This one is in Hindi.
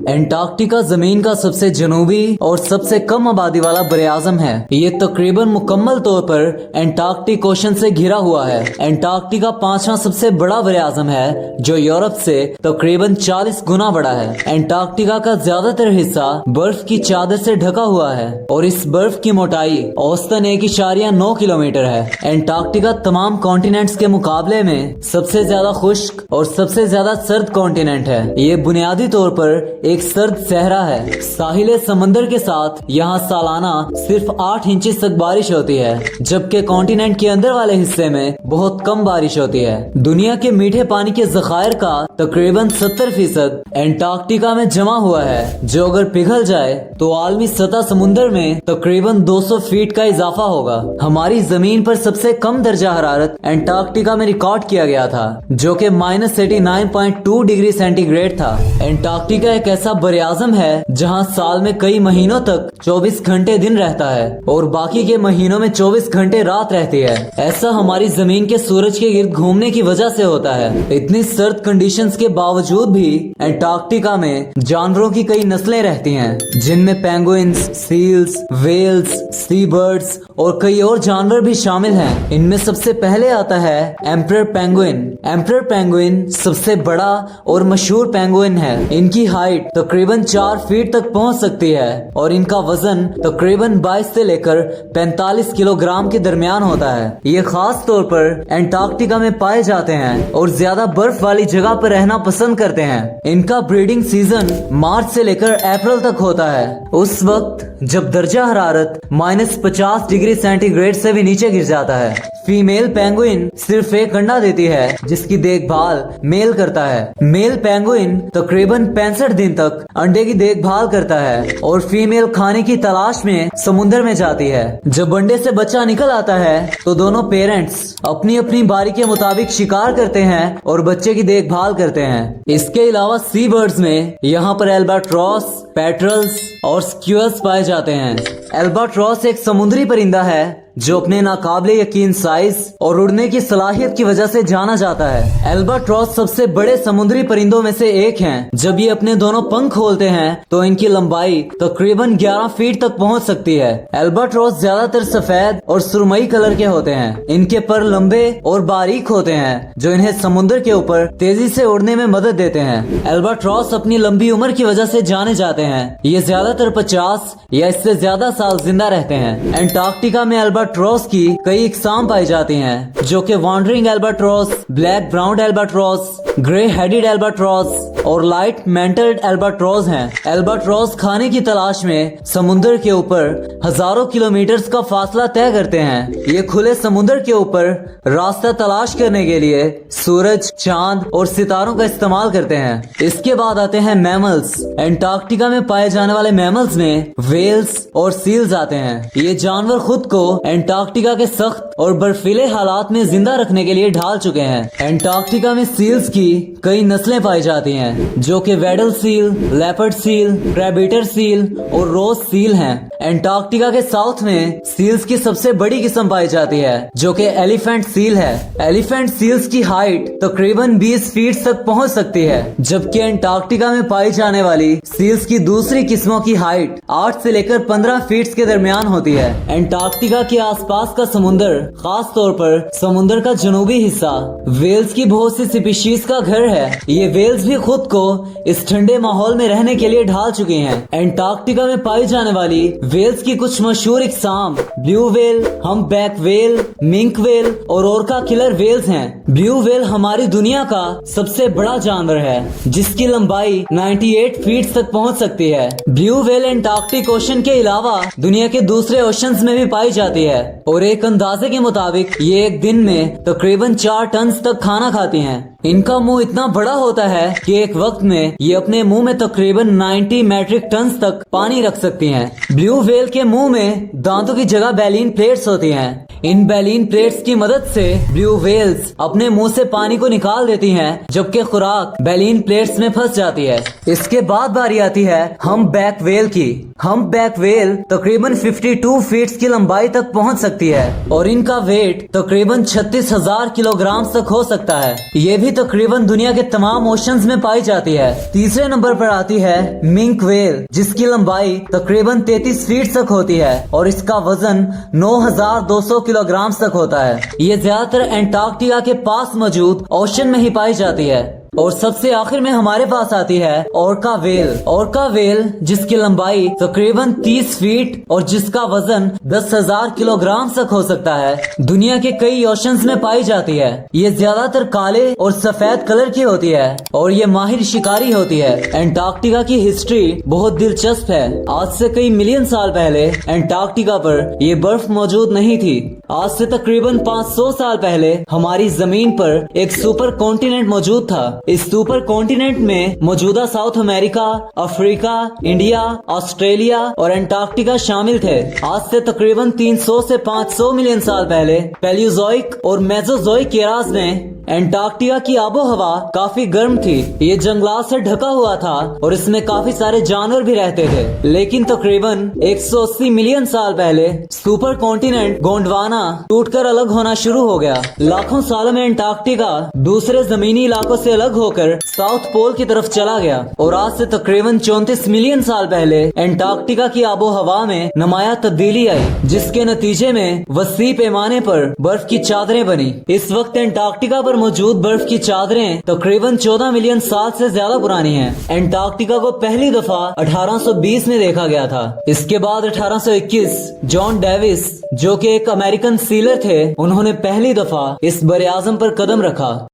एंटार्क्टिका जमीन का सबसे जनूबी और सबसे कम आबादी वाला बरआज़म है। ये तकरीबन मुकम्मल तौर पर एंटार्क्टिक ओशन से घिरा हुआ है। एंटार्क्टिका पांचवा सबसे बड़ा बरआज़म है जो यूरोप से तकरीबन 40 गुना बड़ा है। एंटार्क्टिका का ज्यादातर हिस्सा बर्फ की चादर से ढका हुआ है और इस बर्फ की मोटाई औसतन 1.9 किलोमीटर है। एंटार्क्टिका तमाम कॉन्टिनेंट्स के मुकाबले में सबसे ज्यादा खुश्क और सबसे ज्यादा सर्द कॉन्टिनेंट है। ये बुनियादी तौर पर एक सर्द सहरा है। साहिले समंदर के साथ यहाँ सालाना सिर्फ 8 इंच तक बारिश होती है, जबकि कॉन्टिनेंट के अंदर वाले हिस्से में बहुत कम बारिश होती है। दुनिया के मीठे पानी के जखायर का तकरीबन 70% एंटार्क्टिका में जमा हुआ है, जो अगर पिघल जाए तो आलमी सतह समुद्र में तकरीबन 200 फीट का इजाफा होगा। हमारी जमीन पर सबसे कम दर्जा हरारत एंटार्क्टिका में रिकॉर्ड किया गया था, जो कि -89.2 डिग्री सेंटीग्रेड था। एंटार्क्टिका एक ऐसा बरआज़म है जहां साल में कई महीनों तक 24 घंटे दिन रहता है और बाकी के महीनों में 24 घंटे रात रहती है। ऐसा हमारी जमीन के सूरज के गिर्द घूमने की वजह से होता है। इतनी सर्द कंडीशंस के बावजूद भी एंटार्क्टिका में जानवरों की कई नस्लें रहती हैं, जिनमें पेंगुइन्स, सील्स, वेल्स, सी बर्ड्स और कई और जानवर भी शामिल हैं। इनमें सबसे पहले आता है एम्परर पेंगुइन। एम्परर पेंगुइन सबसे बड़ा और मशहूर पेंगुइन है। इनकी हाइट तकरीबन 4 फीट तक पहुंच सकती है और इनका वजन तकरीबन 22 से लेकर 45 किलोग्राम के दरमियान होता है। ये खास तौर पर एंटार्क्टिका में पाए जाते हैं और ज्यादा बर्फ वाली जगह पर रहना पसंद करते हैं। इनका ब्रीडिंग सीजन मार्च से लेकर अप्रैल तक होता है, उस वक्त जब दर्जा हरारत -50 डिग्री सेंटीग्रेड से भी नीचे गिर जाता है। फीमेल पेंगुइन सिर्फ एक अंडा देती है, जिसकी देखभाल मेल करता है। मेल पेंगुइन तकरीबन 65 दिन तक अंडे की देखभाल करता है और फीमेल खाने की तलाश में समुद्र में जाती है। जब अंडे से बच्चा निकल आता है तो दोनों पेरेंट्स अपनी अपनी बारी के मुताबिक शिकार करते हैं और बच्चे की देखभाल करते हैं। इसके अलावा सी बर्ड्स में यहाँ पर एल्बाट्रॉस, पेट्रल्स और स्क्यूल्स पाए जाते हैं। एल्बाट्रॉस एक समुद्री परिंदा है जो अपने नाकाबिले यकीन साइज और उड़ने की सलाहियत की वजह से जाना जाता है। एल्बाट्रॉस सबसे बड़े समुद्री परिंदों में से एक हैं। जब ये अपने दोनों पंख खोलते हैं तो इनकी लंबाई तकरीबन 11 फीट तक पहुंच सकती है। एल्बाट्रॉस ज्यादातर सफेद और सुरमई कलर के होते हैं। इनके पर लंबे और बारीक होते हैं, जो इन्हें समुद्र के ऊपर तेजी से उड़ने में मदद देते हैं। एल्बाट्रॉस अपनी लंबी उम्र की वजह से जाने जाते हैं। ये ज्यादातर 50 या इससे ज्यादा साल जिंदा रहते हैं। एंटार्क्टिका में एल्बाट्रॉस की कई इकसाम पाई जाती हैं, जो कि wandering albatross, black brown albatross, grey headed albatross और लाइट मेंटल्ड एल्बाट्रॉस हैं। एल्बाट्रॉस खाने की तलाश में समुद्र के ऊपर हजारों किलोमीटर्स का फासला तय करते हैं। ये खुले समुद्र के ऊपर रास्ता तलाश करने के लिए सूरज, चांद और सितारों का इस्तेमाल करते हैं। इसके बाद आते हैं मैमल्स। एंटार्क्टिका में पाए जाने वाले मैमल्स में वेल्स और सील्स आते हैं। ये जानवर खुद को एंटार्क्टिका के सख्त और बर्फीले हालात में जिंदा रखने के लिए ढाल चुके हैं। एंटार्क्टिका में सील्स की कई नस्लें पाई जाती हैं, जो कि वेडल सील, लेपर्ड सील, क्रैबिटर सील और रोज सील हैं। एंटार्क्टिका के साउथ में सील्स की सबसे बड़ी किस्म पाई जाती है, जो कि एलिफेंट सील है। एलिफेंट सील्स की हाइट तकरीबन 20 फीट तक पहुंच सकती है, जबकि एंटार्क्टिका में पाई जाने वाली सील्स की दूसरी किस्मों की हाइट 8 से लेकर 15 फीट के दरमियान होती है। एंटार्क्टिका के आसपास का समुद्र, खास तौर पर समुद्र का जनूबी हिस्सा, वेल्स की बहुत सी स्पीशीज का घर है। ये वेल्स भी खुद को इस ठंडे माहौल में रहने के लिए ढाल चुके हैं। एंटार्क्टिका में पाई जाने वाली वेल्स की कुछ मशहूर इकसाम blue whale, humpback whale, minke whale और ओरका किलर वेल्स हैं। ब्लू वेल हमारी दुनिया का सबसे बड़ा जानवर है, जिसकी लंबाई 98 फीट तक पहुंच सकती है। ब्लू वेल एंटार्क्टिक ओशन के अलावा दुनिया के दूसरे ओशंस में भी पाई जाती है और एक अंदाजे के मुताबिक ये एक दिन में तकरीबन 4 टन तक खाना खाती हैं। इनका मुंह इतना बड़ा होता है कि एक वक्त में ये अपने मुंह में तकरीबन 90 मैट्रिक टन तक पानी रख सकती हैं। ब्लू वेल के मुंह में दांतों की जगह बैलिन प्लेट्स होती हैं। इन बैलीन प्लेट्स की मदद से ब्लू व्हेल्स अपने मुंह से पानी को निकाल देती हैं, जबकि खुराक बैलीन प्लेट्स में फंस जाती है। इसके बाद बारी आती है हम्पबैक व्हेल की। हम्पबैक व्हेल तकरीबन 52 फीट की लंबाई तक पहुंच सकती है और इनका वेट तकरीबन 36,000 किलोग्राम तक हो सकता है। ये भी तकरीबन दुनिया के तमाम ओशंस में पाई जाती है। तीसरे नंबर पर आती है मिंक व्हेल, जिसकी लंबाई तकरीबन 33 फीट तक होती है और इसका वजन 9,200 किलोग्राम तक होता है। ये ज्यादातर एंटार्क्टिका के पास मौजूद ओशन में ही पाई जाती है। और सबसे आखिर में हमारे पास आती है ओरका व्हेल। ओरका व्हेल जिसकी लंबाई तकरीबन 30 फीट और जिसका वजन 10,000 किलोग्राम तक हो सकता है, दुनिया के कई ओशंस में पाई जाती है। ये ज्यादातर काले और सफेद कलर की होती है और ये माहिर शिकारी होती है। एंटार्क्टिका की हिस्ट्री बहुत दिलचस्प है। आज से कई मिलियन साल पहले एंटार्क्टिका पर ये बर्फ मौजूद नहीं थी। आज से तकरीबन 500 साल पहले हमारी जमीन पर एक सुपर कॉन्टिनेंट मौजूद था। इस सुपर कॉन्टिनेंट में मौजूदा south America, Africa, India, Australia और एंटार्क्टिका शामिल थे। आज से तकरीबन 300 से 500 मिलियन साल पहले पैलियोजोइक और मेसोजोइक एराज में एंटार्क्टिका की आबो हवा काफी गर्म थी। ये जंगलात से ढका हुआ था और इसमें काफी सारे जानवर भी रहते थे। लेकिन तकरीबन 180 मिलियन साल पहले सुपर कॉन्टिनेंट गोंडवाना टूटकर अलग होना शुरू हो गया। लाखों सालों में एंटार्क्टिका दूसरे जमीनी इलाकों से अलग होकर साउथ पोल की तरफ चला गया और आज से तकरीबन 34 मिलियन साल पहले एंटार्क्टिका की आबो हवा में नुमाया तब्दीली आई, जिसके नतीजे में वसी पैमाने पर बर्फ की चादरें बनी। इस वक्त एंटार्क्टिका पर मौजूद बर्फ की चादरें तकरीबन 14 मिलियन साल से ज्यादा पुरानी हैं। एंटार्क्टिका को पहली दफा 1820 में देखा गया था। इसके बाद 1821 जॉन डेविस, जो कि एक अमेरिकन सीलर थे, उन्होंने पहली दफा इस बरे आज़म पर कदम रखा।